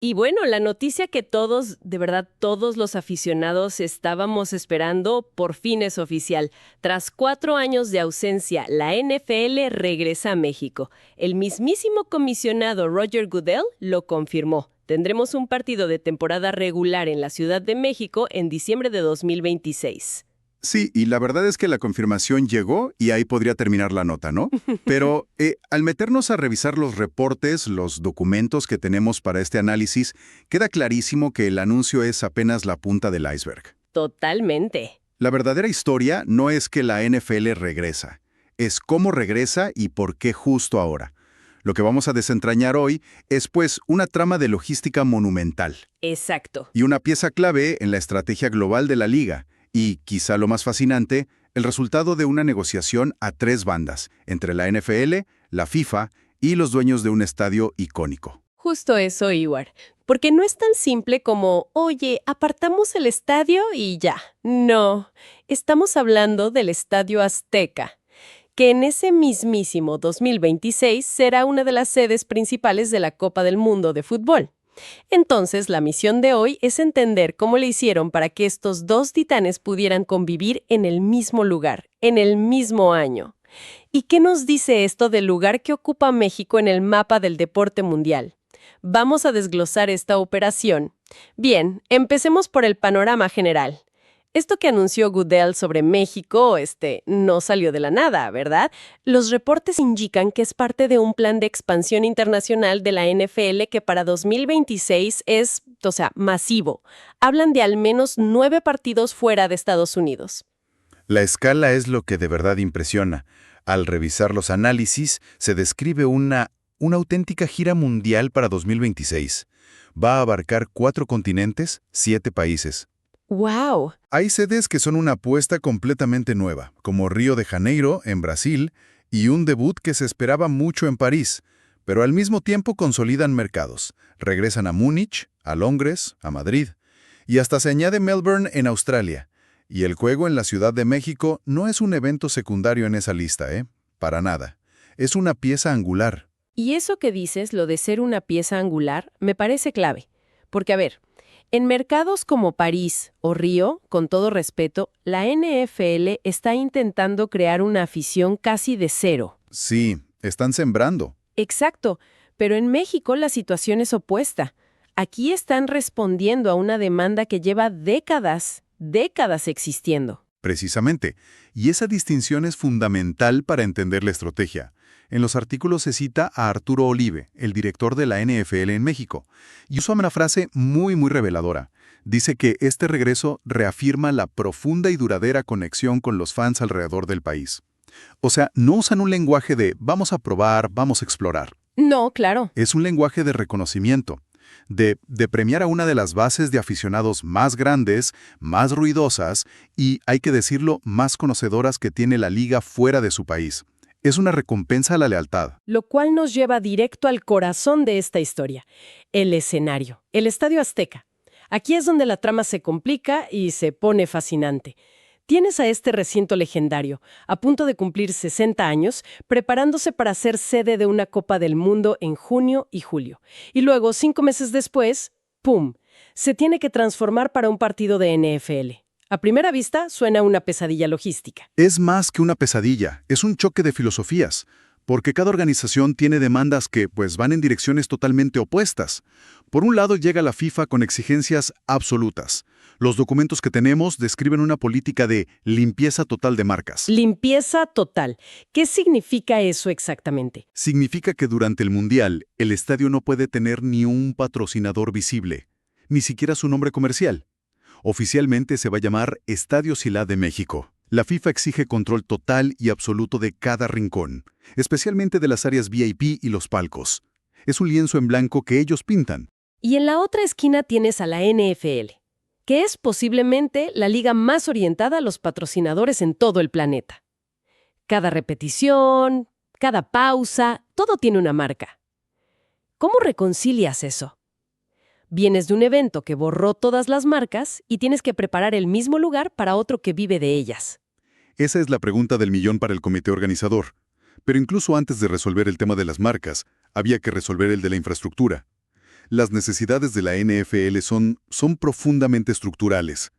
Y bueno, la noticia que todos, de verdad todos los aficionados estábamos esperando, por fin es oficial. Tras 4 años de ausencia, la NFL regresa a México. El mismísimo comisionado Roger Goodell lo confirmó. Tendremos un partido de temporada regular en la Ciudad de México en diciembre de 2026. Sí, y la verdad es que la confirmación llegó y ahí podría terminar la nota, ¿no? Pero al meternos a revisar los reportes, los documentos que tenemos para este análisis, queda clarísimo que el anuncio es apenas la punta del iceberg. Totalmente. La verdadera historia no es que la NFL regresa, es cómo regresa y por qué justo ahora. Lo que vamos a desentrañar hoy es, pues, una trama de logística monumental Exacto. y una pieza clave en la estrategia global de la liga. Y, quizá lo más fascinante, el resultado de una negociación a 3 bandas, entre la NFL, la FIFA y los dueños de un estadio icónico. Justo eso, Iwar. Porque no es tan simple como, oye, apartamos el estadio y ya. No, estamos hablando del Estadio Azteca, que en ese mismísimo 2026 será una de las sedes principales de la Copa del Mundo de fútbol. Entonces, la misión de hoy es entender cómo le hicieron para que estos dos titanes pudieran convivir en el mismo lugar, en el mismo año. ¿Y qué nos dice esto del lugar que ocupa México en el mapa del deporte mundial? Vamos a desglosar esta operación. Bien, empecemos por el panorama general. Esto que anunció Goodell sobre México, no salió de la nada, ¿verdad? Los reportes indican que es parte de un plan de expansión internacional de la NFL que para 2026 es, masivo. Hablan de al menos 9 partidos fuera de Estados Unidos. La escala es lo que de verdad impresiona. Al revisar los análisis, se describe una auténtica gira mundial para 2026. Va a abarcar 4 continentes, 7 países. ¡Wow! Hay sedes que son una apuesta completamente nueva, como Río de Janeiro, en Brasil, y un debut que se esperaba mucho en París, pero al mismo tiempo consolidan mercados. Regresan a Múnich, a Londres, a Madrid, y hasta se añade Melbourne en Australia. Y el juego en la Ciudad de México no es un evento secundario en esa lista, ¿eh? Para nada. Es una pieza angular. Y eso que dices, lo de ser una pieza angular, me parece clave. Porque, a ver, en mercados como París o Río, con todo respeto, la NFL está intentando crear una afición casi de cero. Sí, están sembrando. Exacto, pero en México la situación es opuesta. Aquí están respondiendo a una demanda que lleva décadas existiendo. Precisamente. Y esa distinción es fundamental para entender la estrategia. En los artículos se cita a Arturo Olive, el director de la NFL en México, y usa una frase muy reveladora. Dice que este regreso reafirma la profunda y duradera conexión con los fans alrededor del país. O sea, no usan un lenguaje de vamos a probar, vamos a explorar. No, claro. Es un lenguaje de reconocimiento, de premiar a una de las bases de aficionados más grandes, más ruidosas y, hay que decirlo, más conocedoras que tiene la liga fuera de su país. Es una recompensa a la lealtad. Lo cual nos lleva directo al corazón de esta historia, el escenario, el Estadio Azteca. Aquí es donde la trama se complica y se pone fascinante. Tienes a este recinto legendario, a punto de cumplir 60 años, preparándose para ser sede de una Copa del Mundo en junio y julio. Y luego, 5 meses después, ¡pum!, se tiene que transformar para un partido de NFL. A primera vista, suena una pesadilla logística. Es más que una pesadilla, es un choque de filosofías, porque cada organización tiene demandas que, pues, van en direcciones totalmente opuestas. Por un lado llega la FIFA con exigencias absolutas. Los documentos que tenemos describen una política de limpieza total de marcas. Limpieza total. ¿Qué significa eso exactamente? Significa que durante el Mundial, el estadio no puede tener ni un patrocinador visible, ni siquiera su nombre comercial. Oficialmente se va a llamar Estadio Ciudad de México. La FIFA exige control total y absoluto de cada rincón, especialmente de las áreas VIP y los palcos. Es un lienzo en blanco que ellos pintan. Y en la otra esquina tienes a la NFL, que es posiblemente la liga más orientada a los patrocinadores en todo el planeta. Cada repetición, cada pausa, todo tiene una marca. ¿Cómo reconcilias eso? Vienes de un evento que borró todas las marcas y tienes que preparar el mismo lugar para otro que vive de ellas. Esa es la pregunta del millón para el comité organizador. Pero incluso antes de resolver el tema de las marcas, había que resolver el de la infraestructura. Las necesidades de la NFL son profundamente estructurales.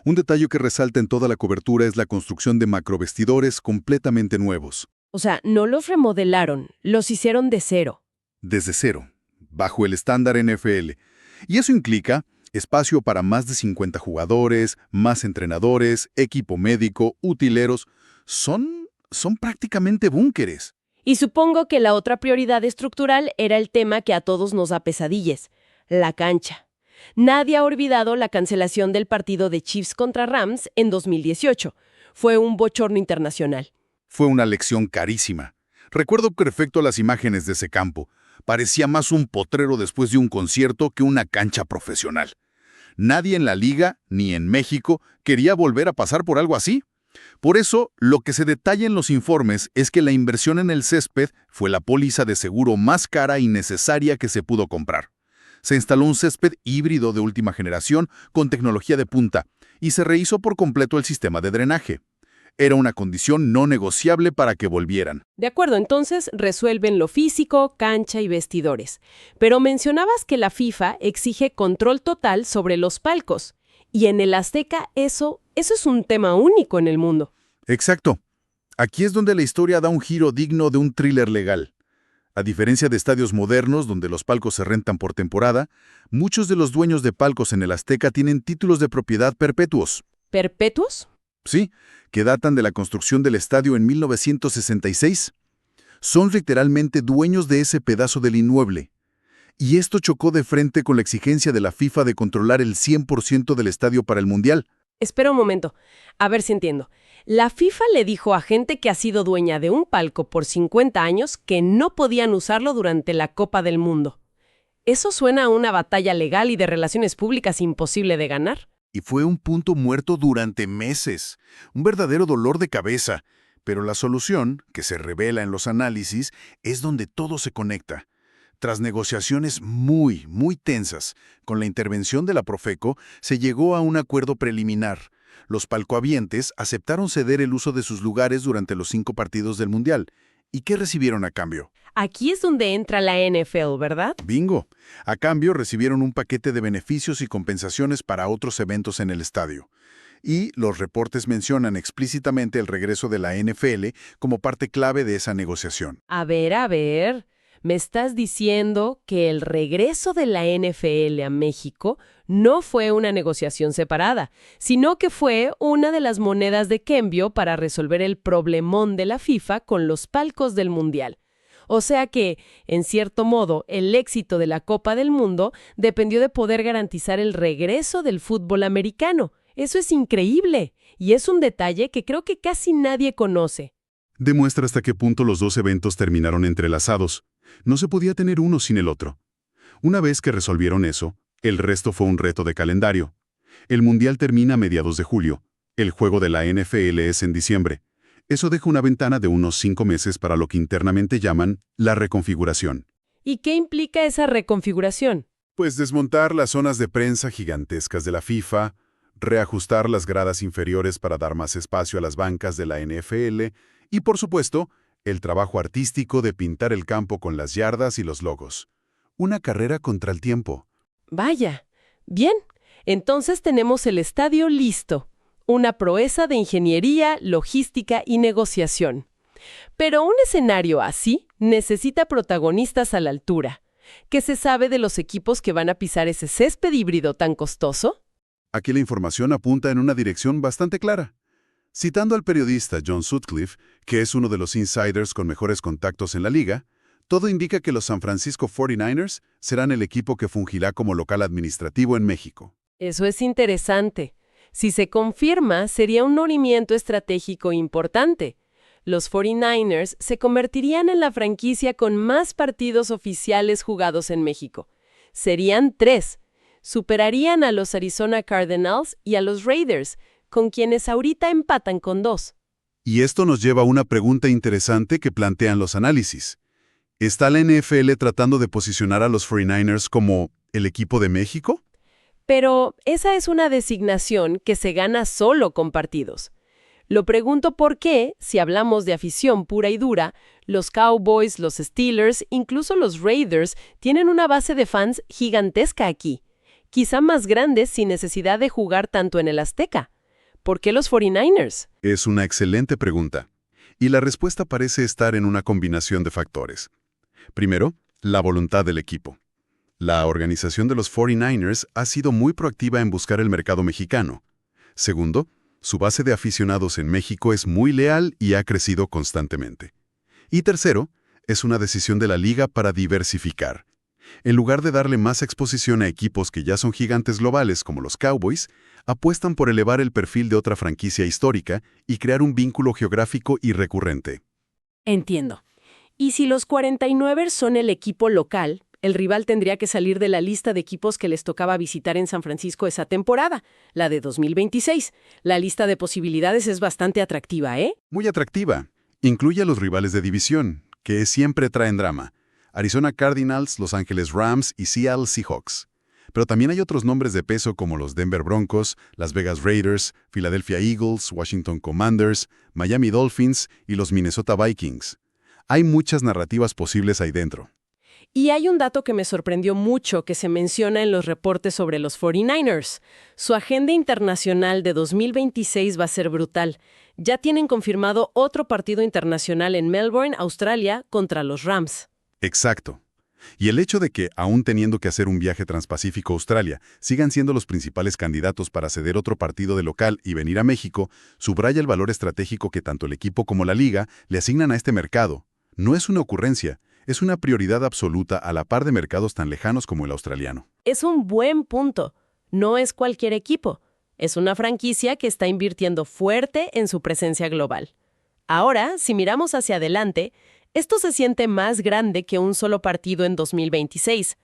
Un detalle que resalta en toda la cobertura es la construcción de macrovestidores completamente nuevos. O sea, no los remodelaron, los hicieron de cero. Desde cero, bajo el estándar NFL. Y eso implica espacio para más de 50 jugadores, más entrenadores, equipo médico, utileros. Son prácticamente búnkeres. Y supongo que la otra prioridad estructural era el tema que a todos nos da pesadillas, la cancha. Nadie ha olvidado la cancelación del partido de Chiefs contra Rams en 2018. Fue un bochorno internacional. Fue una lección carísima. Recuerdo perfecto las imágenes de ese campo. Parecía más un potrero después de un concierto que una cancha profesional. Nadie en la liga, ni en México, quería volver a pasar por algo así. Por eso, lo que se detalla en los informes es que la inversión en el césped fue la póliza de seguro más cara y necesaria que se pudo comprar. Se instaló un césped híbrido de última generación con tecnología de punta y se rehizo por completo el sistema de drenaje. Era una condición no negociable para que volvieran. De acuerdo, entonces resuelven lo físico, cancha y vestidores. Pero mencionabas que la FIFA exige control total sobre los palcos. Y en el Azteca eso es un tema único en el mundo. Exacto. Aquí es donde la historia da un giro digno de un thriller legal. A diferencia de estadios modernos donde los palcos se rentan por temporada, muchos de los dueños de palcos en el Azteca tienen títulos de propiedad perpetuos. ¿Perpetuos? Sí, que datan de la construcción del estadio en 1966. Son literalmente dueños de ese pedazo del inmueble. Y esto chocó de frente con la exigencia de la FIFA de controlar el 100% del estadio para el Mundial. Espera un momento, a ver si entiendo. La FIFA le dijo a gente que ha sido dueña de un palco por 50 años que no podían usarlo durante la Copa del Mundo. Eso suena a una batalla legal y de relaciones públicas imposible de ganar. Y fue un punto muerto durante meses. Un verdadero dolor de cabeza. Pero la solución, que se revela en los análisis, es donde todo se conecta. Tras negociaciones muy tensas, con la intervención de la Profeco, se llegó a un acuerdo preliminar. Los palcohabientes aceptaron ceder el uso de sus lugares durante los 5 partidos del Mundial. ¿Y qué recibieron a cambio? Aquí es donde entra la NFL, ¿verdad? Bingo. A cambio recibieron un paquete de beneficios y compensaciones para otros eventos en el estadio. Y los reportes mencionan explícitamente el regreso de la NFL como parte clave de esa negociación. A ver. ¿Me estás diciendo que el regreso de la NFL a México no fue una negociación separada, sino que fue una de las monedas de cambio para resolver el problemón de la FIFA con los palcos del Mundial? O sea que, en cierto modo, el éxito de la Copa del Mundo dependió de poder garantizar el regreso del fútbol americano. Eso es increíble, y es un detalle que creo que casi nadie conoce. Demuestra hasta qué punto los dos eventos terminaron entrelazados. No se podía tener uno sin el otro. Una vez que resolvieron eso, el resto fue un reto de calendario. El Mundial termina a mediados de julio. El juego de la NFL es en diciembre. Eso deja una ventana de unos 5 meses para lo que internamente llaman la reconfiguración. ¿Y qué implica esa reconfiguración? Pues desmontar las zonas de prensa gigantescas de la FIFA, reajustar las gradas inferiores para dar más espacio a las bancas de la NFL y, por supuesto, el trabajo artístico de pintar el campo con las yardas y los logos. Una carrera contra el tiempo. Vaya. Bien. Entonces tenemos el estadio listo. Una proeza de ingeniería, logística y negociación. Pero un escenario así necesita protagonistas a la altura. ¿Qué se sabe de los equipos que van a pisar ese césped híbrido tan costoso? Aquí la información apunta en una dirección bastante clara. Citando al periodista John Sutcliffe, que es uno de los insiders con mejores contactos en la liga, todo indica que los San Francisco 49ers serán el equipo que fungirá como local administrativo en México. Eso es interesante. Si se confirma, sería un movimiento estratégico importante. Los 49ers se convertirían en la franquicia con más partidos oficiales jugados en México. Serían 3. Superarían a los Arizona Cardinals y a los Raiders, con quienes ahorita empatan con 2. Y esto nos lleva a una pregunta interesante que plantean los análisis. ¿Está la NFL tratando de posicionar a los 49ers como el equipo de México? Pero esa es una designación que se gana solo con partidos. Lo pregunto porque, si hablamos de afición pura y dura, los Cowboys, los Steelers, incluso los Raiders, tienen una base de fans gigantesca aquí. Quizá más grande sin necesidad de jugar tanto en el Azteca. ¿Por qué los 49ers? Es una excelente pregunta. Y la respuesta parece estar en una combinación de factores. Primero, la voluntad del equipo. La organización de los 49ers ha sido muy proactiva en buscar el mercado mexicano. Segundo, su base de aficionados en México es muy leal y ha crecido constantemente. Y tercero, es una decisión de la liga para diversificar. En lugar de darle más exposición a equipos que ya son gigantes globales como los Cowboys, apuestan por elevar el perfil de otra franquicia histórica y crear un vínculo geográfico y recurrente. Entiendo. Y si los 49ers son el equipo local, el rival tendría que salir de la lista de equipos que les tocaba visitar en San Francisco esa temporada, la de 2026. La lista de posibilidades es bastante atractiva, ¿eh? Muy atractiva. Incluye a los rivales de división, que siempre traen drama. Arizona Cardinals, Los Ángeles Rams y Seattle Seahawks. Pero también hay otros nombres de peso como los Denver Broncos, Las Vegas Raiders, Philadelphia Eagles, Washington Commanders, Miami Dolphins y los Minnesota Vikings. Hay muchas narrativas posibles ahí dentro. Y hay un dato que me sorprendió mucho que se menciona en los reportes sobre los 49ers. Su agenda internacional de 2026 va a ser brutal. Ya tienen confirmado otro partido internacional en Melbourne, Australia, contra los Rams. Exacto. Y el hecho de que, aún teniendo que hacer un viaje transpacífico a Australia, sigan siendo los principales candidatos para ceder otro partido de local y venir a México, subraya el valor estratégico que tanto el equipo como la liga le asignan a este mercado. No es una ocurrencia, es una prioridad absoluta a la par de mercados tan lejanos como el australiano. Es un buen punto. No es cualquier equipo. Es una franquicia que está invirtiendo fuerte en su presencia global. Ahora, si miramos hacia adelante, esto se siente más grande que un solo partido en 2026.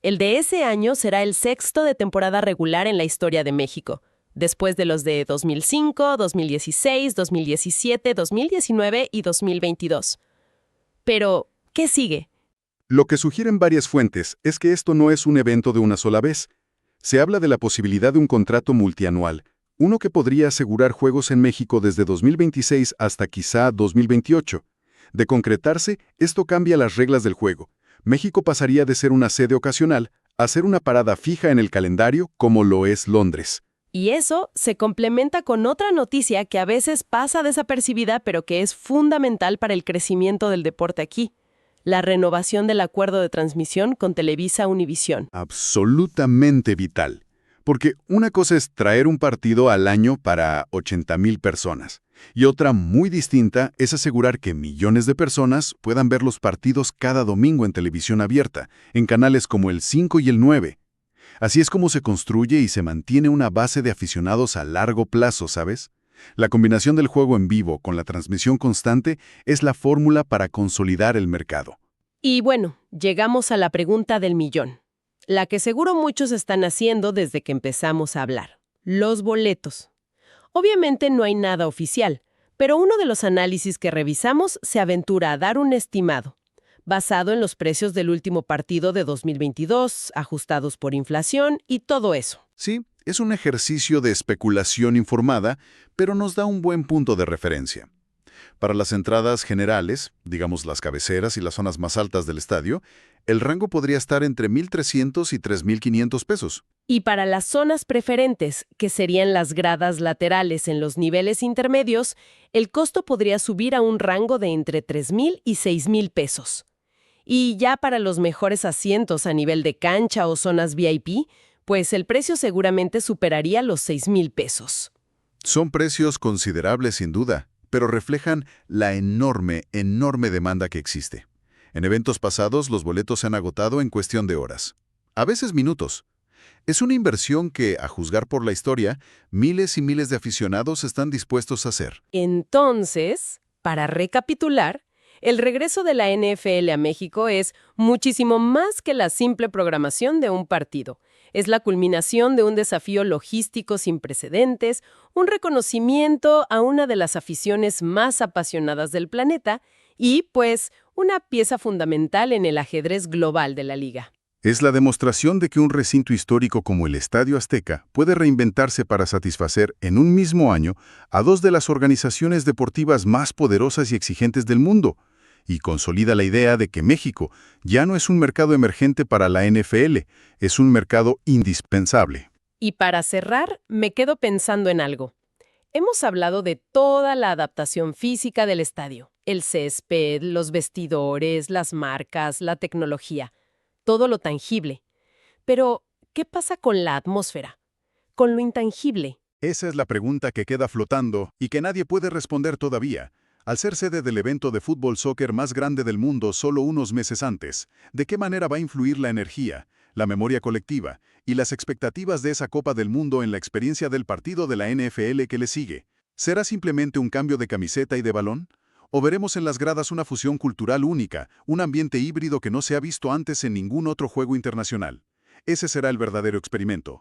El de ese año será el sexto de temporada regular en la historia de México, después de los de 2005, 2016, 2017, 2019 y 2022. Pero, ¿qué sigue? Lo que sugieren varias fuentes es que esto no es un evento de una sola vez. Se habla de la posibilidad de un contrato multianual, uno que podría asegurar juegos en México desde 2026 hasta quizá 2028. De concretarse, esto cambia las reglas del juego. México pasaría de ser una sede ocasional a ser una parada fija en el calendario como lo es Londres. Y eso se complementa con otra noticia que a veces pasa desapercibida, pero que es fundamental para el crecimiento del deporte aquí: la renovación del acuerdo de transmisión con Televisa Univisión. Absolutamente vital. Porque una cosa es traer un partido al año para 80,000 personas. Y otra muy distinta es asegurar que millones de personas puedan ver los partidos cada domingo en televisión abierta, en canales como el 5 y el 9. Así es como se construye y se mantiene una base de aficionados a largo plazo, ¿sabes? La combinación del juego en vivo con la transmisión constante es la fórmula para consolidar el mercado. Y bueno, llegamos a la pregunta del millón, la que seguro muchos están haciendo desde que empezamos a hablar: los boletos. Obviamente no hay nada oficial, pero uno de los análisis que revisamos se aventura a dar un estimado, basado en los precios del último partido de 2022, ajustados por inflación y todo eso. Sí, es un ejercicio de especulación informada, pero nos da un buen punto de referencia. Para las entradas generales, digamos las cabeceras y las zonas más altas del estadio, el rango podría estar entre 1,300 y 3,500 pesos. Y para las zonas preferentes, que serían las gradas laterales en los niveles intermedios, el costo podría subir a un rango de entre 3,000 y 6,000 pesos. Y ya para los mejores asientos a nivel de cancha o zonas VIP, pues el precio seguramente superaría los 6,000 pesos. Son precios considerables sin duda, pero reflejan la enorme demanda que existe. En eventos pasados, los boletos se han agotado en cuestión de horas, a veces minutos. Es una inversión que, a juzgar por la historia, miles y miles de aficionados están dispuestos a hacer. Entonces, para recapitular, el regreso de la NFL a México es muchísimo más que la simple programación de un partido. Es la culminación de un desafío logístico sin precedentes, un reconocimiento a una de las aficiones más apasionadas del planeta y, pues, una pieza fundamental en el ajedrez global de la liga. Es la demostración de que un recinto histórico como el Estadio Azteca puede reinventarse para satisfacer en un mismo año a dos de las organizaciones deportivas más poderosas y exigentes del mundo, y consolida la idea de que México ya no es un mercado emergente para la NFL, es un mercado indispensable. Y para cerrar, me quedo pensando en algo. Hemos hablado de toda la adaptación física del estadio, el césped, los vestidores, las marcas, la tecnología, todo lo tangible. Pero, ¿qué pasa con la atmósfera? Con lo intangible. Esa es la pregunta que queda flotando y que nadie puede responder todavía. Al ser sede del evento de fútbol-soccer más grande del mundo solo unos meses antes, ¿de qué manera va a influir la energía, la memoria colectiva y las expectativas de esa Copa del Mundo en la experiencia del partido de la NFL que le sigue? ¿Será simplemente un cambio de camiseta y de balón? ¿O veremos en las gradas una fusión cultural única, un ambiente híbrido que no se ha visto antes en ningún otro juego internacional? Ese será el verdadero experimento.